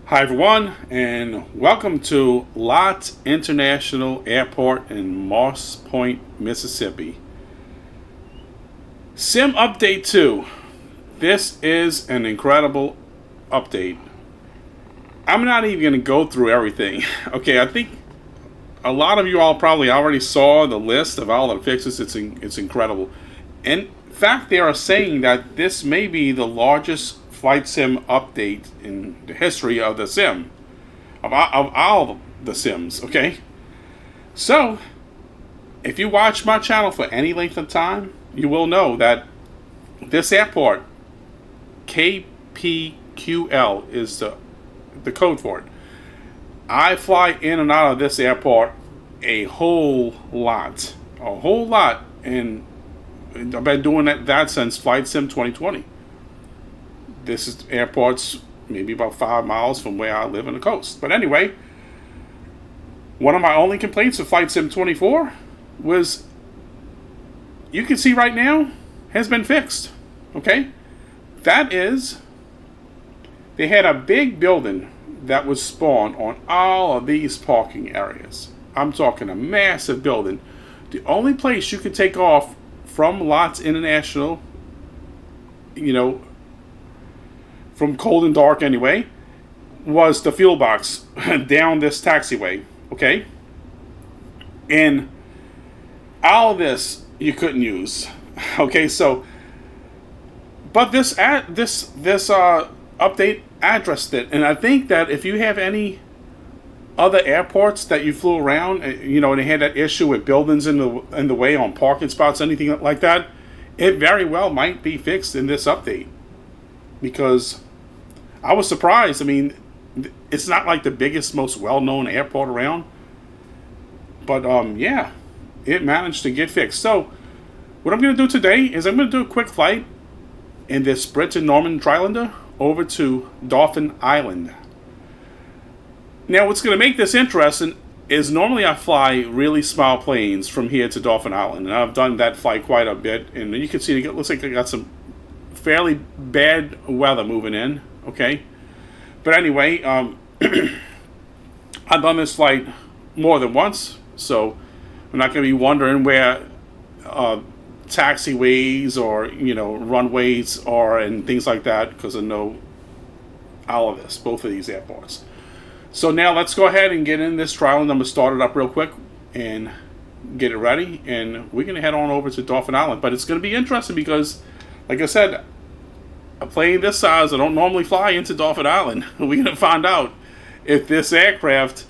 Hi everyone, and welcome to Lott International Airport in Moss Point, Mississippi. Sim Update 2. This is an incredible update. I'm not even going to go through everything. Okay, I think a lot of you all probably already saw the list of all the fixes. It's incredible. In fact, they are saying that this may be the largest flight sim update in the history of the sim, of all the sims. Okay, so if you watch my channel for any length of time, you will know that this airport, KPQL, is the code for it. I fly in and out of this airport a whole lot, and I've been doing that since Flight Sim 2020. This airport's maybe about 5 miles from where I live on the coast. But anyway, one of my only complaints of Flight Sim 24 was, you can see right now, has been fixed. Okay? That is, they had a big building that was spawned on all of these parking areas. I'm talking a massive building. The only place you could take off from Lott International, from cold and dark anyway, was the fuel box down this taxiway. Okay? And all of this you couldn't use. Okay, so but this update addressed it, and I think that if you have any other airports that you flew around, and they had that issue with buildings in the way on parking spots, anything like that, it very well might be fixed in this update. Because I was surprised. I mean, it's not like the biggest, most well-known airport around, but yeah, it managed to get fixed. So what I'm going to do today is I'm going to do a quick flight in this Britten Norman Trislander over to Dauphin Island. Now, what's going to make this interesting is normally I fly really small planes from here to Dauphin Island, and I've done that flight quite a bit. And you can see it looks like I got some fairly bad weather moving in. Okay, but anyway, I've done this flight more than once, so I'm not going to be wondering where taxiways or runways are and things like that, because I know all of this, both of these airports. So now let's go ahead and get in this trial, and I'm going to start it up real quick and get it ready, and we're going to head on over to Dauphin Island. But it's going to be interesting because, like I said, a plane this size, I don't normally fly into Dauphin Island. We're going to find out if this aircraft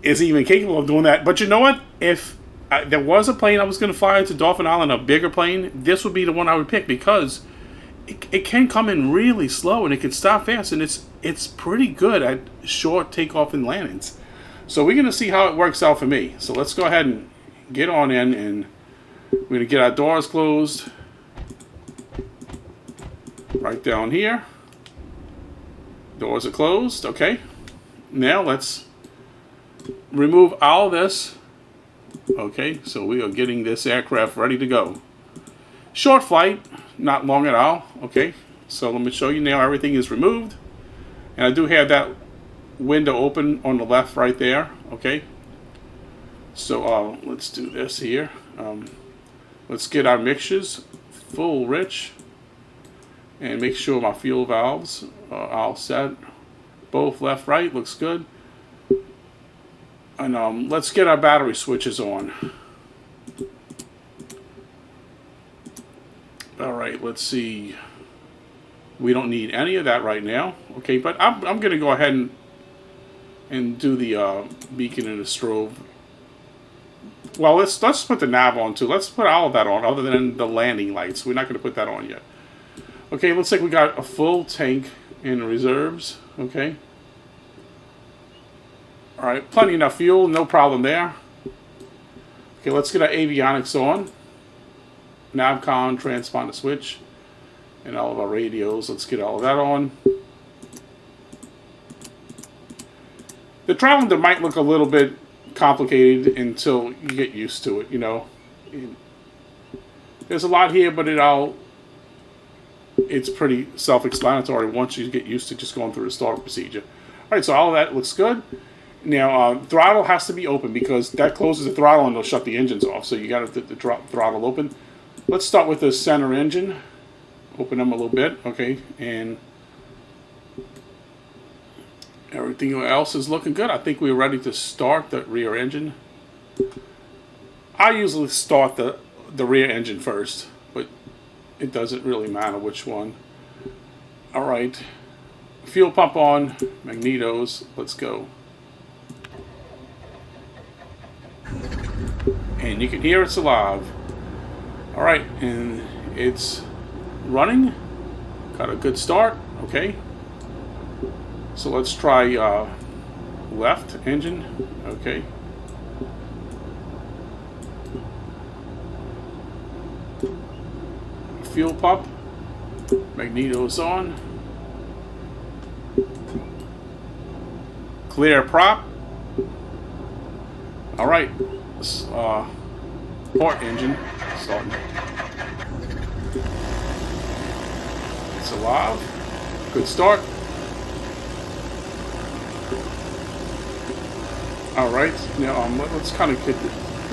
is even capable of doing that. But you know what? If there was a plane I was going to fly into Dauphin Island, a bigger plane, this would be the one I would pick, because it can come in really slow and it can stop fast, and it's pretty good at short takeoff and landings. So we're going to see how it works out for me. So let's go ahead and get on in, and we're going to get our doors closed. Right down here. Doors are closed. Okay. Now let's remove all this. Okay, so we are getting this aircraft ready to go. Short flight, not long at all. Okay, so let me show you now. Everything is removed. And I do have that window open on the left right there. Okay. So let's do this here. Let's get our mixtures full rich. And make sure my fuel valves are all set. Both left, right, looks good. And let's get our battery switches on. Alright, let's see. We don't need any of that right now. Okay, but I'm going to go ahead and do the beacon and the strobe. Well, let's put the nav on too. Let's put all of that on, other than the landing lights. We're not going to put that on yet. Okay, looks like we got a full tank in reserves. Okay. Alright, plenty enough fuel, no problem there. Okay, let's get our avionics on. Navcon, transponder switch, and all of our radios. Let's get all of that on. The Trislander might look a little bit complicated until you get used to it, There's a lot here, but it's pretty self-explanatory once you get used to just going through the startup procedure. right, so all of that looks good. Now, throttle has to be open because that closes the throttle and it'll shut the engines off. So you got to the throttle open. Let's start with the center engine. Open them a little bit, okay, and everything else is looking good. I think we're ready to start the rear engine. I usually start the rear engine first, but it doesn't really matter which one. All right, fuel pump on, magnetos, let's go. And you can hear it's alive. All right, and it's running. Got a good start, okay. So let's try left engine, okay. Fuel pump, magnetos on. Clear prop. All right, port engine starting. It's alive. Good start. All right, now let's kind of get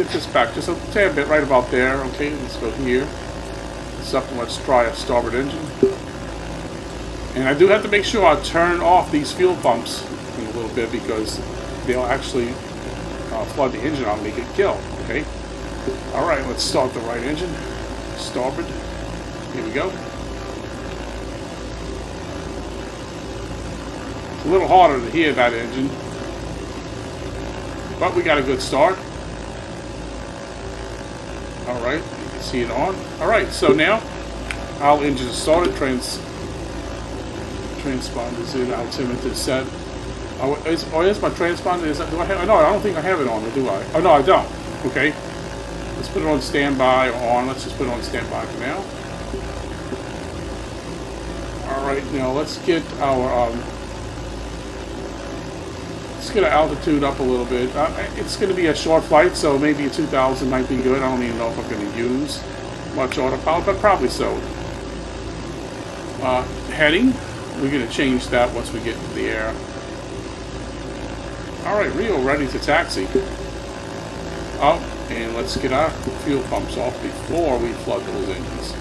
this back just a tad bit right about there. Okay, let's go here. Let's try a starboard engine. And I do have to make sure I turn off these fuel pumps in a little bit because they'll actually flood the engine out and make it kill. Okay. All right, let's start the right engine. Starboard. Here we go. It's a little harder to hear that engine, but we got a good start. All right, you can see it on. All right, so now our engine is started. Transponders in. Altimeter set. Oh, is my transponder? Is that? Do I have? No, I don't think I have it on. Or do I? Oh no, I don't. Okay. Let's put it on standby or on. Let's just put it on standby for now. All right, now let's get our altitude up a little bit. It's going to be a short flight, so maybe a 2,000 might be good. I don't even know if I'm going to use much autopilot, but probably so. Heading, we're going to change that once we get into the air. All right, Rio, ready to taxi. Oh, and let's get our fuel pumps off before we flood those engines.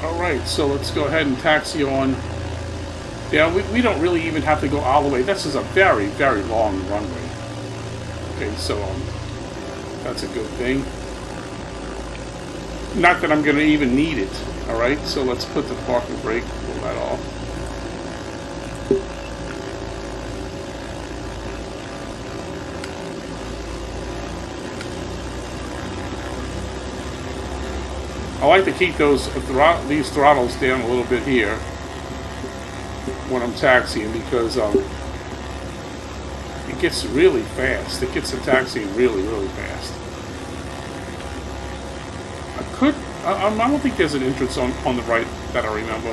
Alright, so let's go ahead and taxi on. Yeah, we don't really even have to go all the way. This is a very, very long runway. Okay, so that's a good thing. Not that I'm going to even need it. Alright, so let's put the parking brake, pull that off. I like to keep these throttles down a little bit here when I'm taxiing because it gets really fast. It gets the taxiing really, really fast. I don't think there's an entrance on the right that I remember.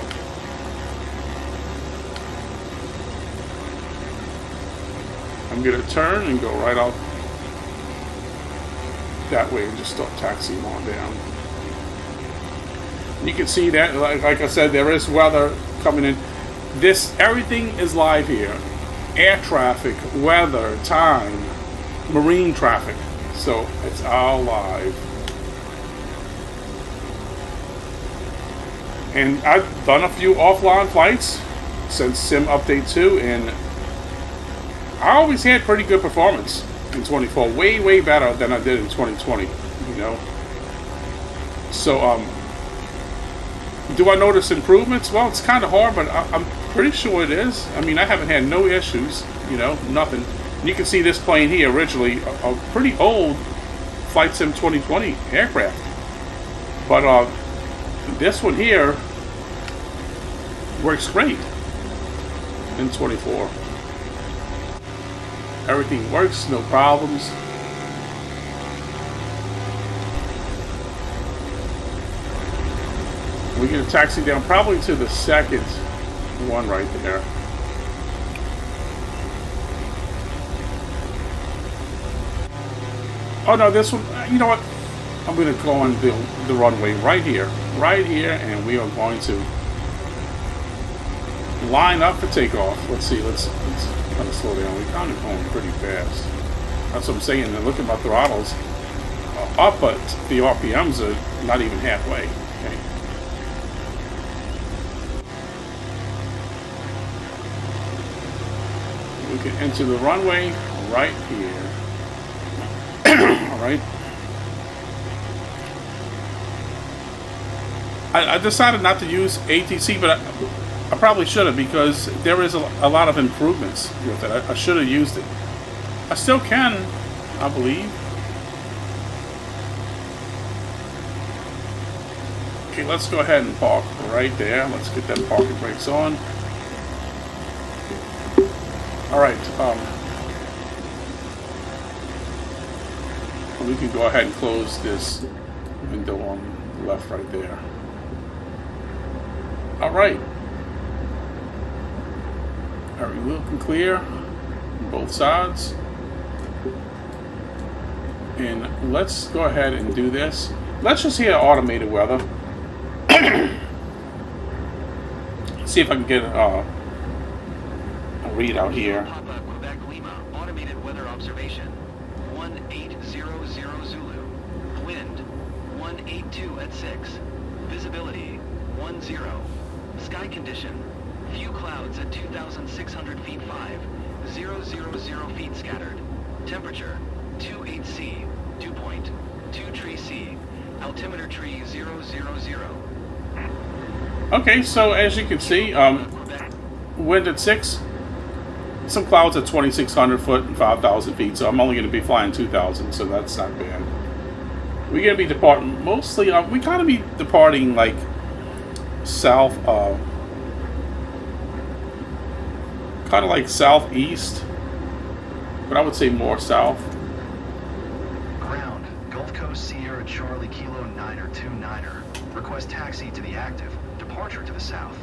I'm going to turn and go right out that way and just start taxiing on down. You can see that, like I said, there is weather coming in. Everything is live here. Air traffic, weather, time, marine traffic. So it's all live. And I've done a few offline flights since Sim Update 2, and I always had pretty good performance in 24. Way, way better than I did in 2020, you know. So, do I notice improvements? Well, it's kind of hard, but I'm pretty sure it is. I mean, I haven't had no issues, you know, nothing. And you can see this plane here, originally a pretty old Flight Sim 2020 aircraft. But this one here works great in 24. Everything works, no problems. We're going to taxi down probably to the second one right there. Oh no, this one, you know what? I'm going to go on the runway right here, and we are going to line up for takeoff. Let's see, let's kind of slow down. We're kind of going pretty fast. That's what I'm saying. And look at my throttles up, but the RPMs are not even halfway. Okay. We can enter the runway right here. All right. I decided not to use ATC, but I probably should have, because there is a lot of improvements with it. I should have used it. I still can, I believe. Okay, let's go ahead and park right there. Let's get that parking brakes on. All right. We can go ahead and close this window on the left right there. All right. Are we looking clear on both sides? And let's go ahead and do this. Let's just hit automated weather. See if I can get a readout here. Papa Quebec Lima, automated weather observation. 1800 Zulu. Wind 182 at 6. Visibility 10. Sky condition. Few clouds at 2,600 feet 5. 000 feet scattered. Temperature 28C. Dew point 2 tree C. Altimeter tree 000. Okay, so as you can see, wind at 6. Some clouds at 2,600 foot and 5,000 feet, so I'm only going to be flying 2,000, so that's not bad. We're going to be departing mostly, we kind of be departing like south, kind of like southeast, but I would say more south. Ground, Gulf Coast Sierra Charlie Kilo 9er 29er. Request taxi to the active. Departure to the south.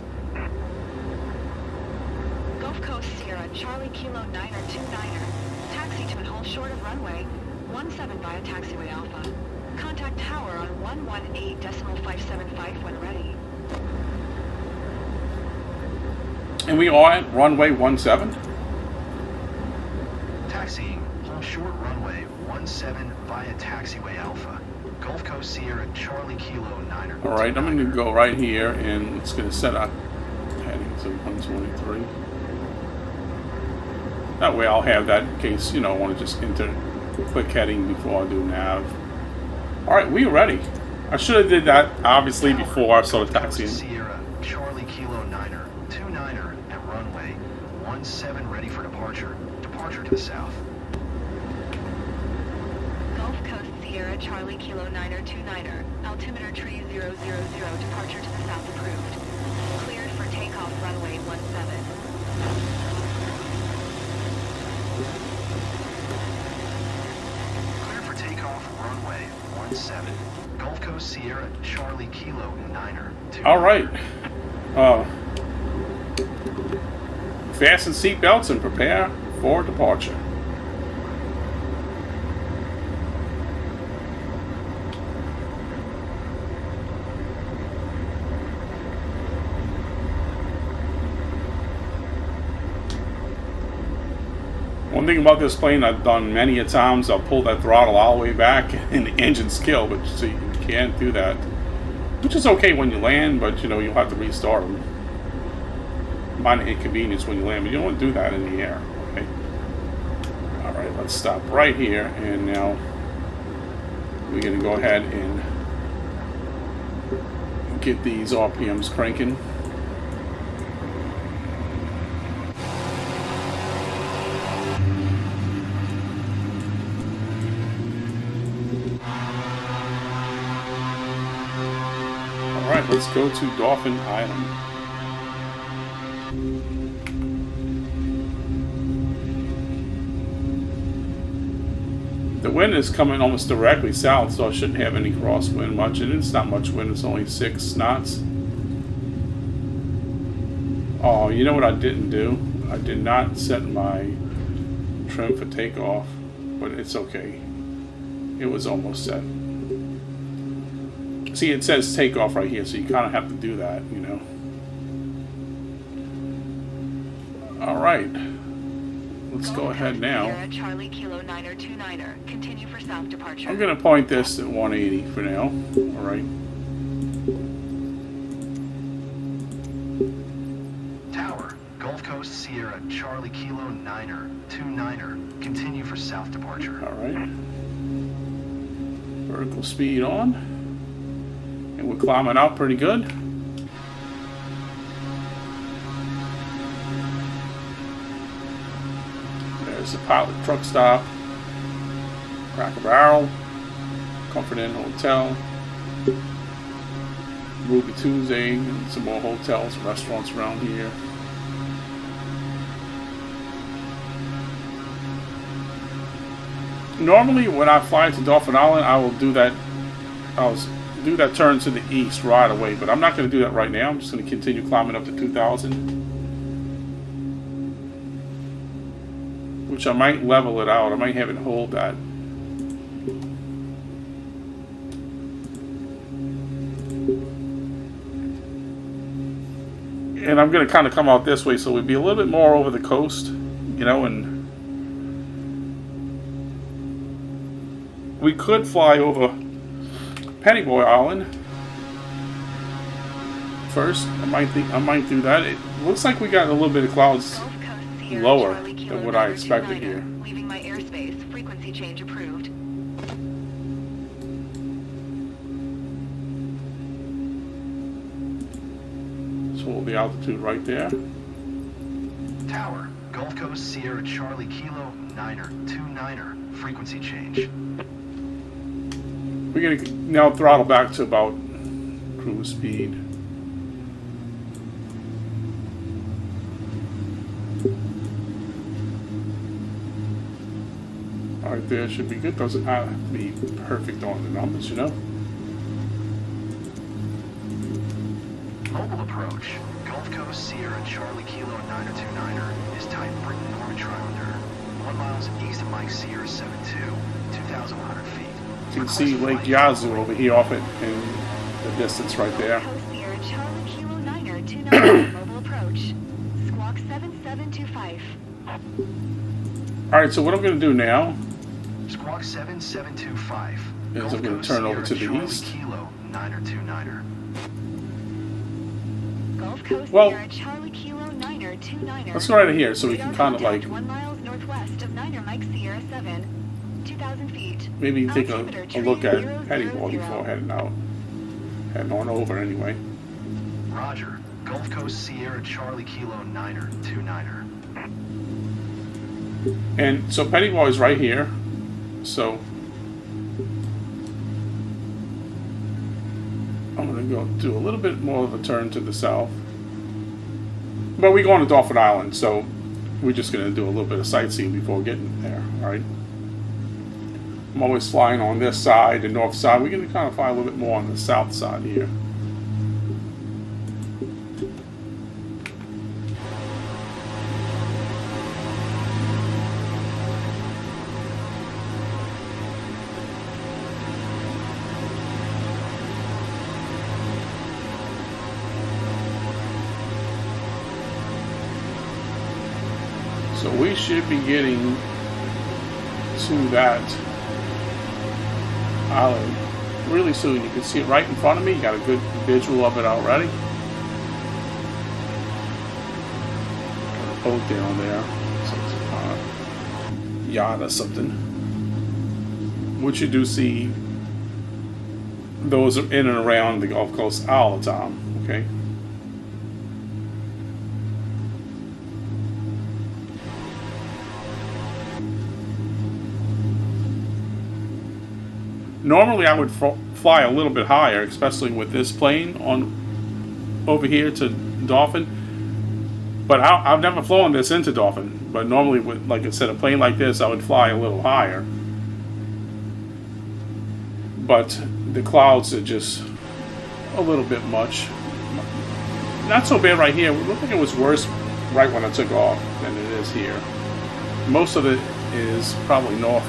Gulf Coast Sierra Charlie Kilo 9er 29er. Taxi to and hold short of runway 17 via taxiway Alpha. Contact tower on 118.575 when ready. And we are at runway 17. Taxiing, hold short runway 17 via taxiway Alpha. Gulf Coast Sierra Charlie Kilo 9er. All right, I'm going to go right here, and it's going to set up heading to 123. That way I'll have that in case, you know, I want to just enter quick heading before I do nav. All right, we're ready. I should have did that, obviously, before I started taxiing. Sierra Charlie Kilo 9er 29er at runway 17 ready for departure. Departure to the south. Gulf Coast Sierra Charlie Kilo 9er 29er. Altimeter tree 000. Departure to the south approved. Cleared for takeoff runway 17. Runway 17. Gulf Coast Sierra Charlie Kilo 9er. All right. Fasten seatbelts and prepare for departure. One thing about this plane I've done many a times, I'll pull that throttle all the way back and the engine's kill, but so you can't do that. Which is okay when you land, but you know, you'll have to restart them. Minor inconvenience when you land, but you don't want to do that in the air, okay? Alright, let's stop right here, and now we're going to go ahead and get these RPMs cranking. Alright, let's go to Dauphin Island. The wind is coming almost directly south, so I shouldn't have any crosswind much, and it's not much wind, it's only 6 knots. Oh, you know what I didn't do? I did not set my trim for takeoff, but it's okay. It was almost set. See, it says takeoff right here, so you kind of have to do that, you know. All right. Let's go ahead now. Sierra Charlie Kilo 929er. Continue for south departure. I'm going to point this at 180 for now. All right. Tower, Gulf Coast Sierra Charlie Kilo 9er 29er. Continue for south departure. All right. Vertical speed on. And we're climbing out pretty good. There's the pilot truck stop. Cracker Barrel. Comfort Inn Hotel. Ruby Tuesday. And some more hotels and restaurants around here. Normally, when I fly to Dauphin Island, I will do that. I'll do that turn to the east right away, but I'm not going to do that right now. I'm just going to continue climbing up to 2,000, which I might level it out. I might have it hold that. And I'm going to kind of come out this way, so we'd be a little bit more over the coast, you know, and we could fly over Pennyboy Island first. I might do that. It looks like we got a little bit of clouds lower than what I expected here. Leaving my airspace. Frequency change approved. So we'll be altitude right there. Tower, Gulf Coast Sierra Charlie Kilo 9er 29er. Frequency change. We're going to now throttle back to about cruise speed. Alright, there should be good. Doesn't have to be perfect on the numbers, you know. Mobile approach. Gulf Coast Sierra Charlie Kilo 929er is type Britten Norman Trislander. 1 miles east of Mike Sierra 72, 2,100 feet. You can see Lake Yazoo over here off it in the distance right there. Coast Sierra Charlie Kilo 9er 29er. Mobile approach. Squawk 7725. Alright, so what I'm going to do now Squawk 7725. is I'm going to turn over to the east. Kilo 929er. Gulf Coast Well, Sierra Charlie Kilo 9er 29er. let's go right in here so we can kind of like 1 mile northwest of 9er Mike Sierra 7, 2,000 feet. maybe take a look at 000. Pennyboy before heading out. Heading on over anyway. Roger. Gulf Coast Sierra Charlie Kilo 9er 29er. And so Pennyboy is right here. So I'm going to go do a little bit more of a turn to the south. But we're going to Dauphin Island, so we're just going to do a little bit of sightseeing before getting there, all right? I'm always flying on this side, the north side. We're going to kind of fly a little bit more on the south side here. So we should be getting to that island really soon. You can see it right in front of me. You got a good visual of it already. Got a boat down there. Some yacht or something. Which you do see those in and around the Gulf Coast all the time. Okay. Normally I would fly a little bit higher, especially with this plane on over here to Dauphin. But I've never flown this into Dauphin. But normally, with, like I said, a plane like this, I would fly a little higher. But the clouds are just a little bit much. Not so bad right here. It looked like it was worse right when I took off than it is here. Most of it is probably north.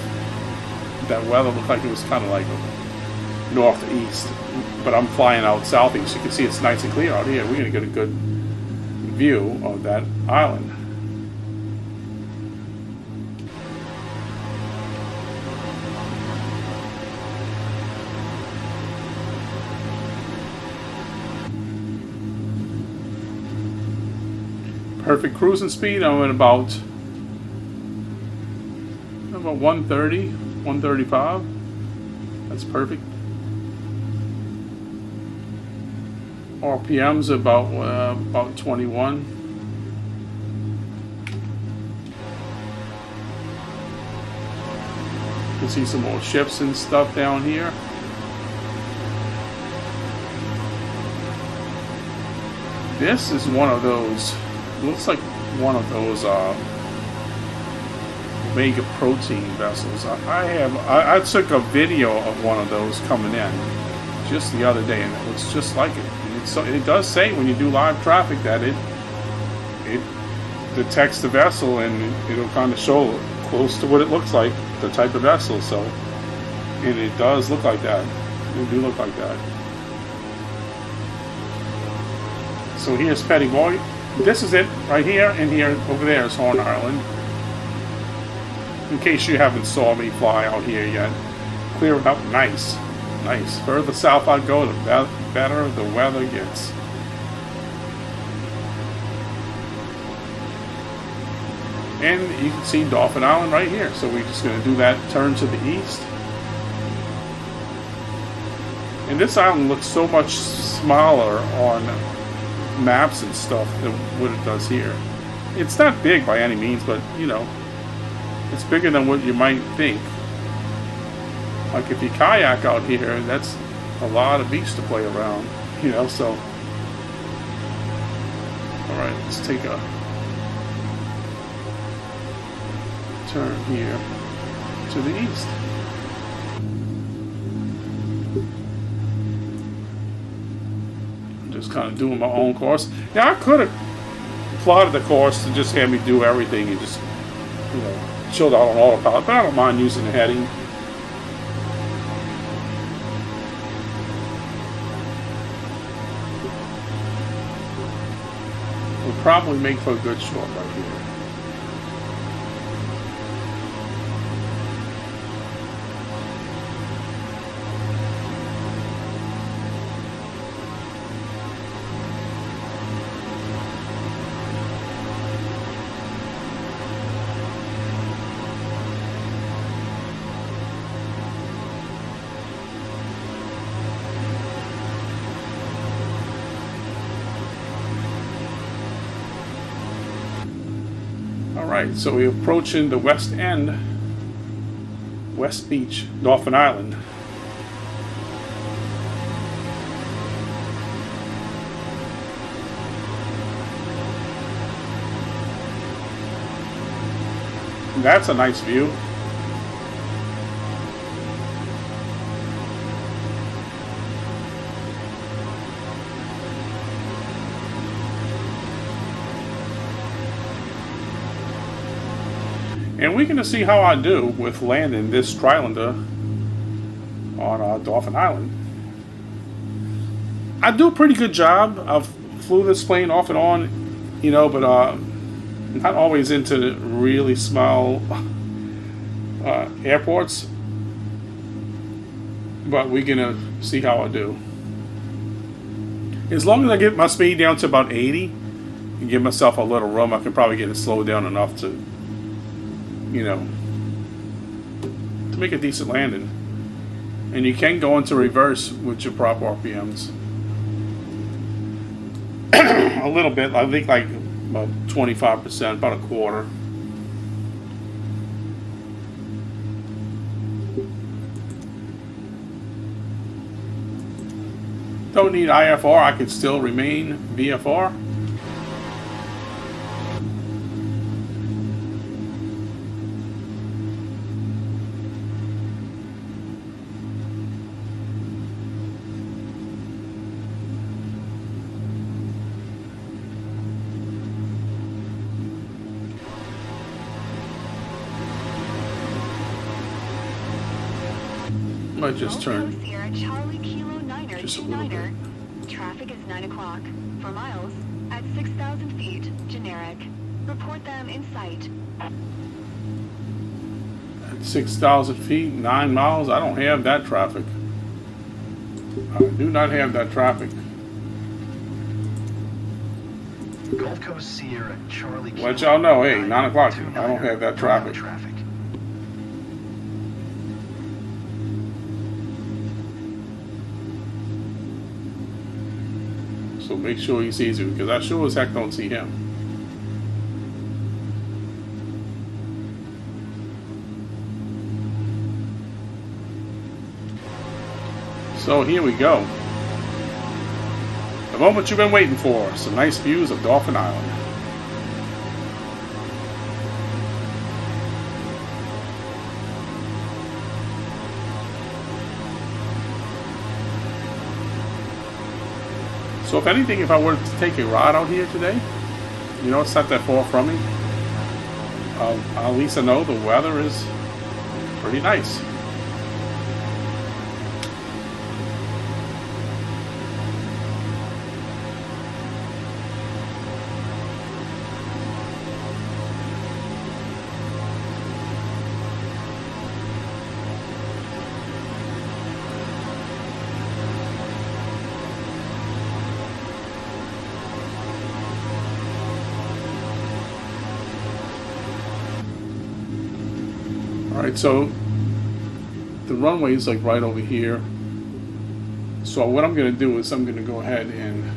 That weather looked like it was kind of like northeast, but I'm flying out southeast. You can see it's nice and clear out here. We're going to get a good view of that island. Perfect cruising speed. I'm at about 130, 135. That's perfect. RPM's about 21. You can see some more ships and stuff down here. This is one of those. Looks like one of those Omega protein vessels. I took a video of one of those coming in just the other day, and it looks just like it. And it does say when you do live traffic that it detects the vessel, and it'll kind of show close to what it looks like, the type of vessel. So, and it does look like that. It do look like that. So here's Petty Boy. This is it right here, and here over there is Horn Island. In case you haven't saw me fly out here yet, clear it up nice, nice. Further south I go, the better the weather gets. And you can see Dauphin Island right here. So we're just going to do that turn to the east. And this island looks so much smaller on maps and stuff than what it does here. It's not big by any means, but you know, it's bigger than what you might think. Like if you kayak out here, that's a lot of beach to play around, you know. So alright, let's take a turn here to the east. Just kind of doing my own course. Now I could have plotted the course to just have me do everything and just, you know, chilled out on autopilot, but I don't mind using the heading. Would probably make for a good short right here. Alright, so we're approaching the west end, West Beach, Dauphin Island. And that's a nice view. And we're going to see how I do with landing this Trislander on Dauphin Island. I do a pretty good job. I've flew this plane off and on, you know, but not always into the really small airports. But we're going to see how I do. As long as I get my speed down to about 80 and give myself a little room, I can probably get it slowed down enough to, you know, to make a decent landing. And you can go into reverse with your prop RPMs. A little bit, I think like about 25%, about a quarter. Don't need IFR, I can still remain VFR. might just turn Golf Coast Sierra Charlie Kilo 9er just a little bit. 29er. Traffic is 9 o'clock. For miles, at 6,000 feet, generic. Report them in sight. At 6,000 feet, 9 miles, I don't have that traffic. I do not have that traffic. Gulf Coast Sierra Charlie Kilo. Let y'all know, hey, 9 o'clock, 29er, I don't have that traffic. traffic. So make sure he sees you, because I sure as heck don't see him. So here we go. The moment you've been waiting for. Some nice views of Dauphin Island. So if anything, if I were to take a ride out here today, you know, it's not that far from me, at least I know the weather is pretty nice. Alright, so the runway is like right over here. So what I'm going to do is I'm going to go ahead and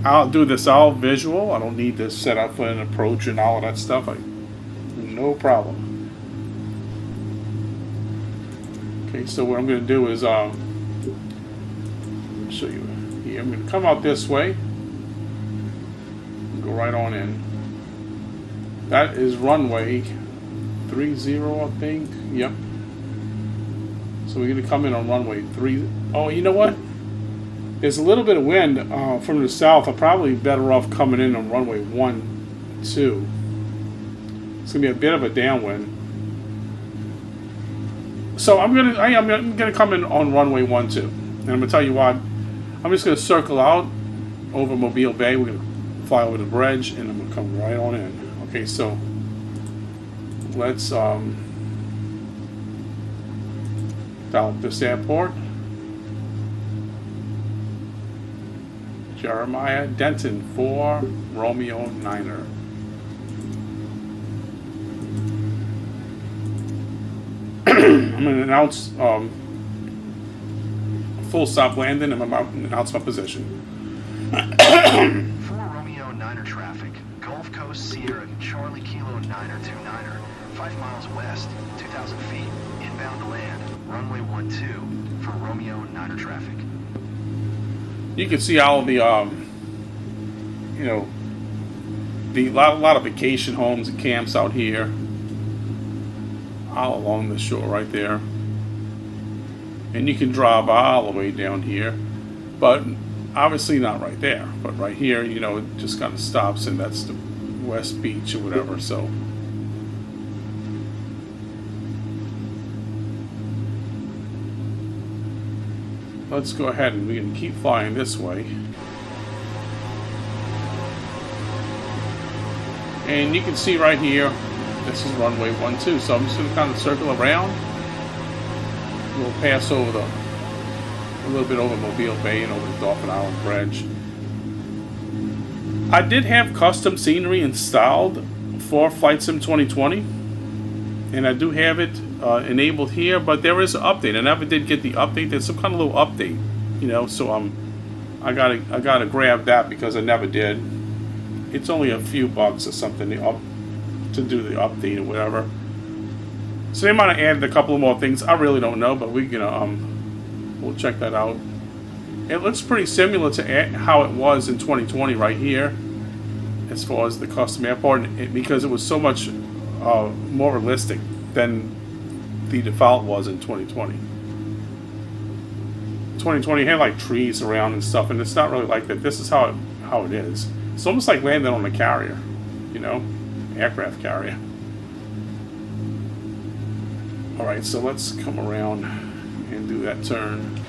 I'll do this all visual. I don't need this set up for an approach and all of that stuff. No problem. Okay, so what I'm going to do is show you here. I'm going to come out this way and go right on in. That is runway 30, I think. Yep. So we're going to come in on runway 3. Oh, you know what? There's a little bit of wind from the south. I'm probably better off coming in on runway 1, 2. It's going to be a bit of a downwind. So I'm going to come in on runway 1, 2. And I'm going to tell you what. I'm just going to circle out over Mobile Bay. We're going to fly over the bridge, and I'm going to come right on in. Okay, so let's dial up this airport. Jeremiah Denton 4 Romeo 9er. I'm going to announce full stop landing. I'm about to announce my position. 4 Romeo 9er traffic. Gulf Coast Sierra Charlie Kilo 9er 29er. 5 miles west, 2,000 feet, inbound to land, runway 12 for Romeo 9er traffic. You can see all of the, you know, a lot of vacation homes and camps out here, all along the shore right there. And you can drive all the way down here, but obviously not right there. But right here, you know, it just kind of stops, and that's the West Beach or whatever. So. Let's go ahead and we can keep flying this way. And you can see right here, this is runway 12. So I'm just going to kind of circle around. We'll pass over a little bit over Mobile Bay and over the Dauphin Island Bridge. I did have custom scenery installed for Flight Sim 2020. And I do have it enabled here, but there is an update. I never did get the update. There's some kind of little update, you know. So I gotta grab that because I never did. It's only a few bucks or something to do the update or whatever. So they might have added a couple of more things. I really don't know, but we'll check that out. It looks pretty similar to how it was in 2020 right here, as far as the custom airport, because it was so much more realistic than the default was in 2020. 2020 had like trees around and stuff, and it's not really like that. This is how it is. It's almost like landing on a carrier, you know, aircraft carrier. Alright, so let's come around and do that turn.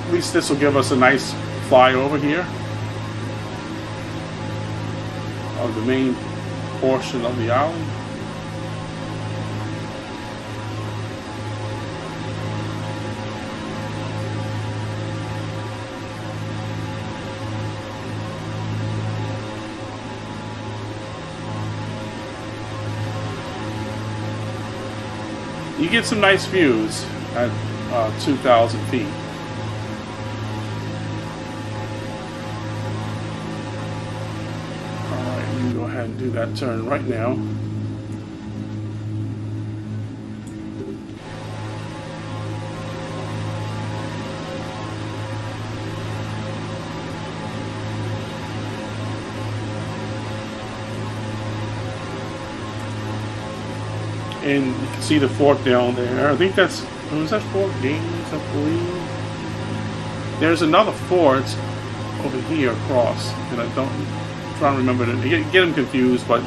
At least this will give us a nice flyover here of the main portion of the island. You get some nice views at 2,000 feet. Alright, you can go ahead and do that turn right now. And you can see the fort down there. I think that's, was that Fort Gaines, I believe? There's another fort over here across, and I'm trying to remember it. Get them confused, but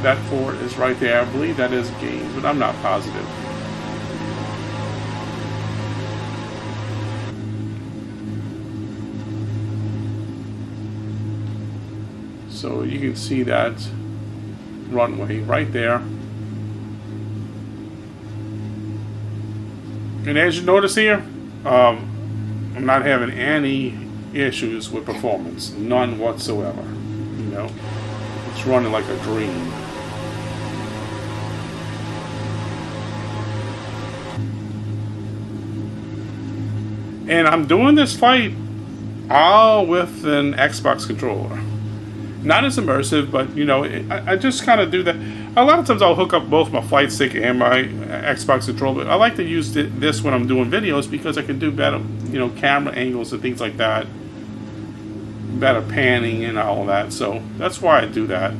that fort is right there. I believe that is Gaines, but I'm not positive. So you can see that runway right there. And as you notice here, I'm not having any issues with performance, none whatsoever. You know, it's running like a dream. And I'm doing this flight all with an Xbox controller. Not as immersive, but you know, I just kind of do that. A lot of times I'll hook up both my flight stick and my Xbox controller. I like to use this when I'm doing videos because I can do better, you know, camera angles and things like that. Better panning and all of that. So that's why I do that.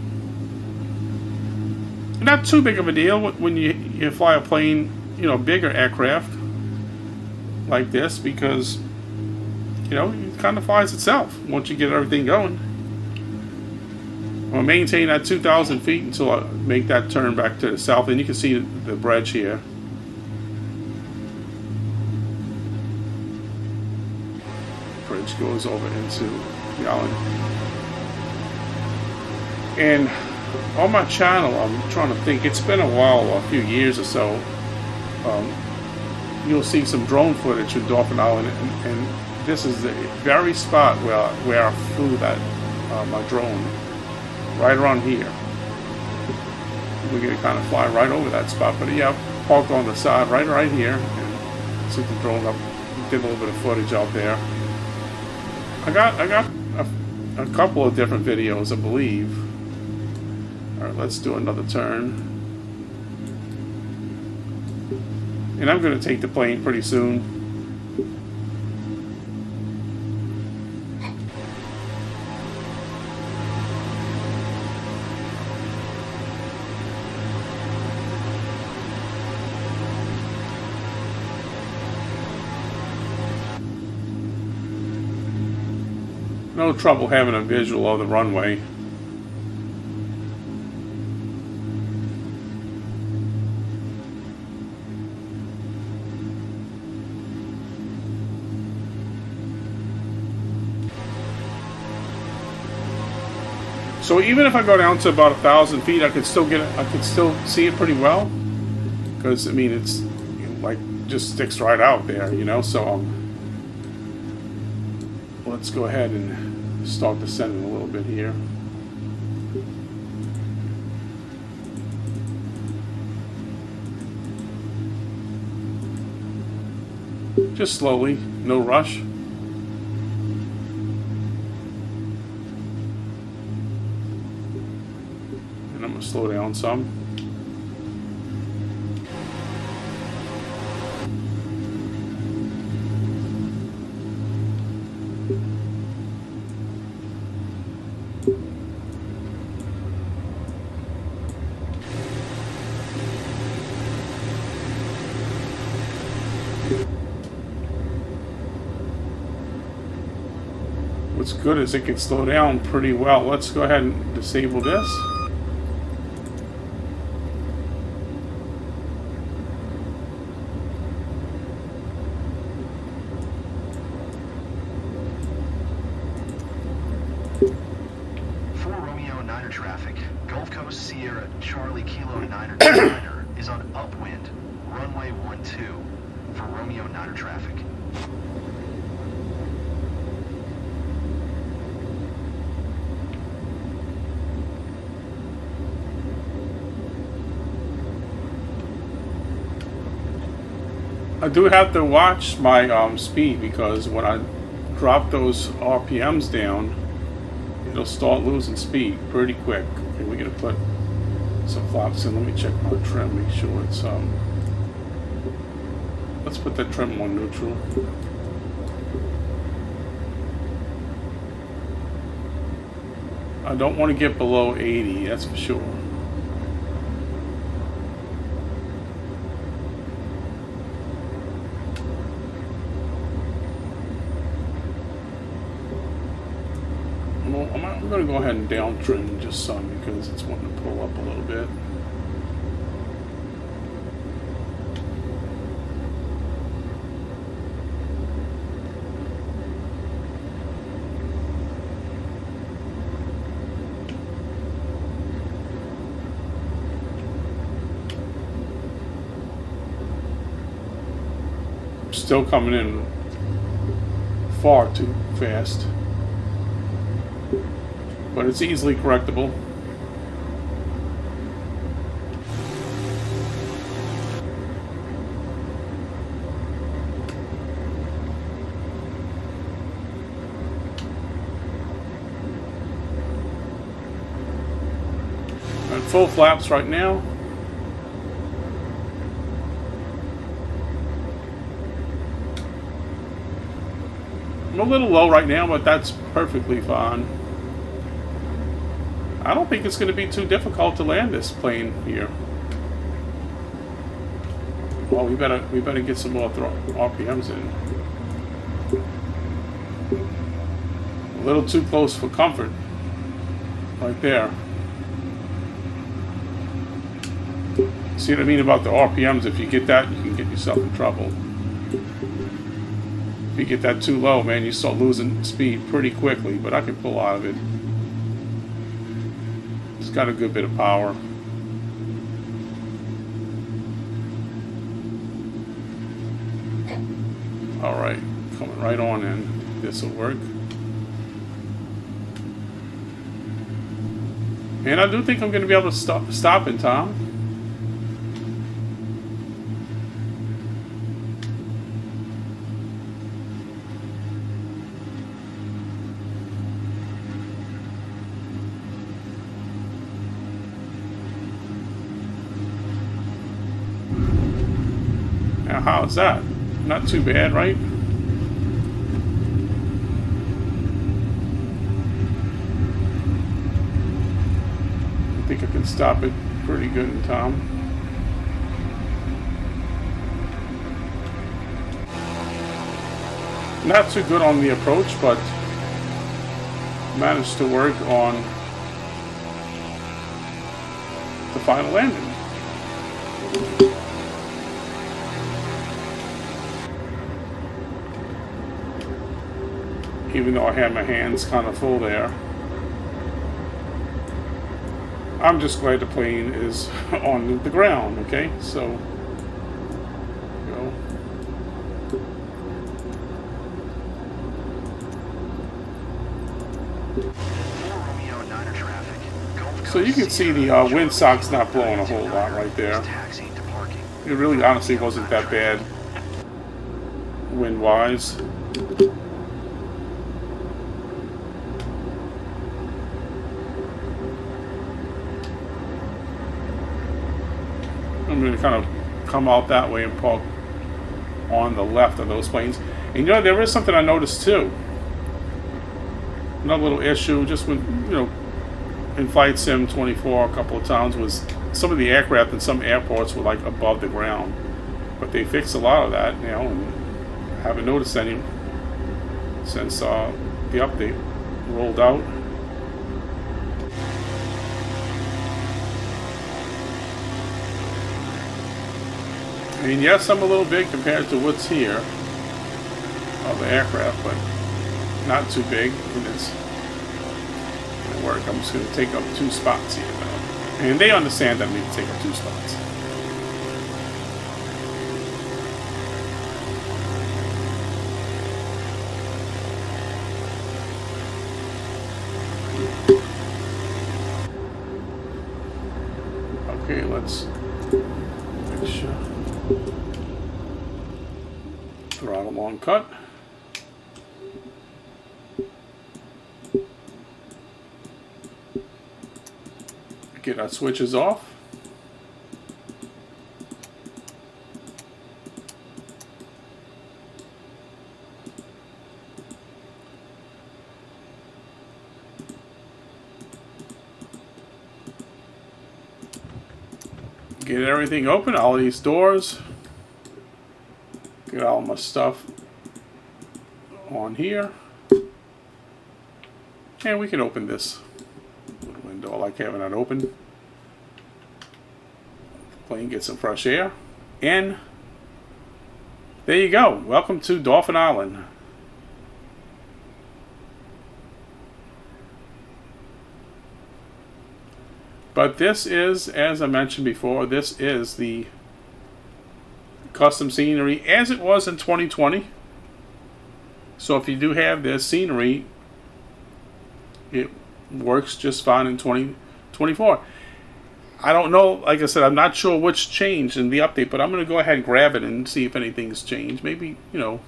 Not too big of a deal when you fly a plane, you know, bigger aircraft like this, because you know, it kind of flies itself once you get everything going. I'll maintain that 2,000 feet until I make that turn back to the south, and you can see the bridge here. Bridge goes over into the island. And on my channel, I'm trying to think, it's been a while, a few years or so, you'll see some drone footage of Dauphin Island, and this is the very spot where I flew that my drone. Right around here. We're going to kind of fly right over that spot. But yeah, parked on the side right here. And set the drone up. Did a little bit of footage out there. I got a couple of different videos, I believe. Alright, let's do another turn. And I'm going to take the plane pretty soon. No trouble having a visual of the runway. So even if I go down to about 1,000 feet, I could still see it pretty well, because I mean it's, you know, like just sticks right out there, you know. So let's go ahead and start descending a little bit here. Just slowly, no rush. And I'm going to slow down some. What's good is it can slow down pretty well. Let's go ahead and disable this. Traffic. Gulf Coast Sierra Charlie Kilo 9er is on upwind, runway 12 for Romeo 9er traffic. I do have to watch my speed, because when I drop those RPMs down, it'll start losing speed pretty quick. Okay, we're gonna put some flaps in. Let me check my trim, make sure it's let's put that trim on neutral. I don't want to get below 80, that's for sure. I'm going to go ahead and down trim just some, because it's wanting to pull up a little bit. Still coming in far too fast. But it's easily correctable. At full flaps right now. I'm a little low right now, but that's perfectly fine. I don't think it's going to be too difficult to land this plane here. Well, we better get some more RPMs in. A little too close for comfort, right there. See what I mean about the RPMs? If you get that, you can get yourself in trouble. If you get that too low, man, you start losing speed pretty quickly. But I can pull out of it. It's got a good bit of power. Alright, coming right on in. This will work. And I do think I'm going to be able to stop in time. Now, how's that? Not too bad, right? I think I can stop it pretty good in time. Not too good on the approach, but managed to work on the final landing. Even though I had my hands kind of full there. I'm just glad the plane is on the ground, okay? So, go. So you can see the windsock's not blowing a whole lot right there. It really honestly wasn't that bad wind-wise. I'm going to kind of come out that way and park on the left of those planes. And you know, there is something I noticed too. Another little issue, just when, you know, in Flight Sim 24 a couple of times, was some of the aircraft in some airports were like above the ground. But they fixed a lot of that now, and I haven't noticed any since the update. rolled out. I mean, yes, I'm a little big compared to what's here of the aircraft, but not too big. And it's gonna work. I'm just gonna take up 2 spots here, though. And they understand that I need to take up 2 spots. Okay, let's make sure. Throttle on cut. Get our switches off. Get everything open, all these doors. Get all my stuff on here. And we can open this little window. I like having that open. The plane gets some fresh air. And there you go. Welcome to Dauphin Island. But this is, as I mentioned before, this is the custom scenery as it was in 2020. So if you do have this scenery, it works just fine in 2024. I don't know, like I said, I'm not sure what's changed in the update, but I'm going to go ahead and grab it and see if anything's changed. Maybe, you know,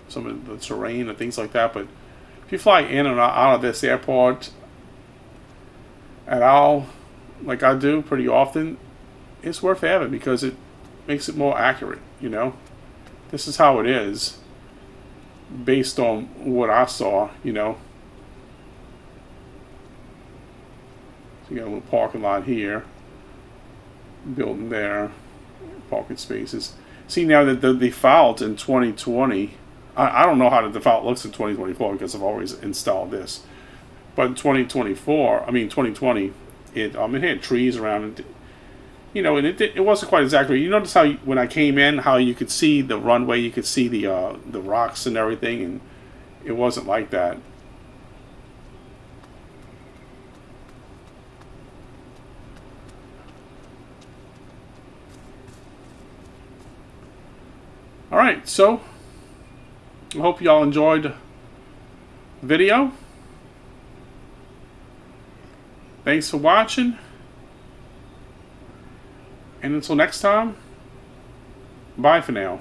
some of the terrain and things like that. But if you fly in and out of this airport at all, like I do pretty often, it's worth having because it makes it more accurate, you know. This is how it is based on what I saw, you know. So you got a little parking lot here, building there, parking spaces. See, now that the default in 2020, I don't know how the default looks in 2024 because I've always installed this. But in 2020, it had trees around it, you know, and it wasn't quite exactly. You notice how when I came in, how you could see the runway, you could see the rocks and everything, and it wasn't like that. All right, so I hope y'all enjoyed the video. Thanks for watching. And until next time, bye for now.